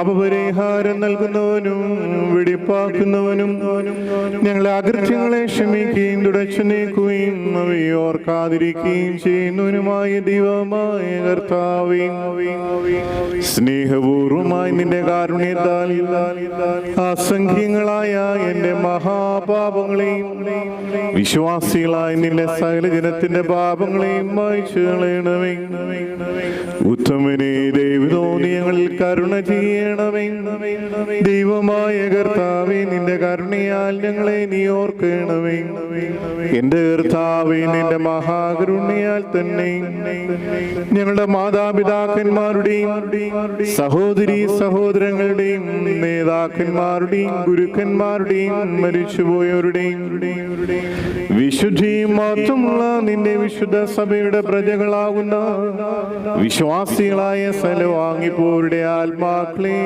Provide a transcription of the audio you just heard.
പാപപരിഹാരം നൽകുന്നവനും വെടിപ്പാക്കുന്നവനും ഞങ്ങളെ അകൃത്യങ്ങളെ ക്ഷമിക്കുകയും തുടച്ചു നീക്കുകയും അവയെ ഓർക്കാതിരിക്കുകയും ചെയ്യുന്നവനുമായ ദൈവമായ കർത്താവേ, സ്നേഹപൂർവമായി നിന്റെ കാരുണ്യത്താൽ അസംഖ്യങ്ങളായ എന്റെ മഹാപാപങ്ങളെയും വിശ്വാസികളായ നിന്റെ സകല ജനത്തിന്റെ പാപങ്ങളെയും മായ്ച്ചു കളയണമേ. ഉത്തമനെ ദൈവതോന്നി ഞങ്ങളിൽ കരുണ ചെയ്യണമേ. ദൈവമായ കർത്താവേ, നിന്റെ കരുണയാൽ ഞങ്ങളെ നീ ഓർക്കണമേ. എന്റെ കർത്താവേ, നിന്റെ മഹാകരുണയാൽ തന്നെ ഞങ്ങളുടെ മാതാപിതാക്കന്മാരുടെയും സഹോദരീ സഹോദരങ്ങളുടെയും നേതാക്കന്മാരുടെയും ഗുരുക്കന്മാരുടെയും മരിച്ചുപോയവരുടെയും വിശുദ്ധിയും മാത്രമുള്ള നിന്റെ വിശുദ്ധ സഭയുടെ പ്രജകളാകുന്ന വിശ്വാസികളായ സ്ഥലവാങ്ങിപ്പോരുടെ ആത്മാക്കളെ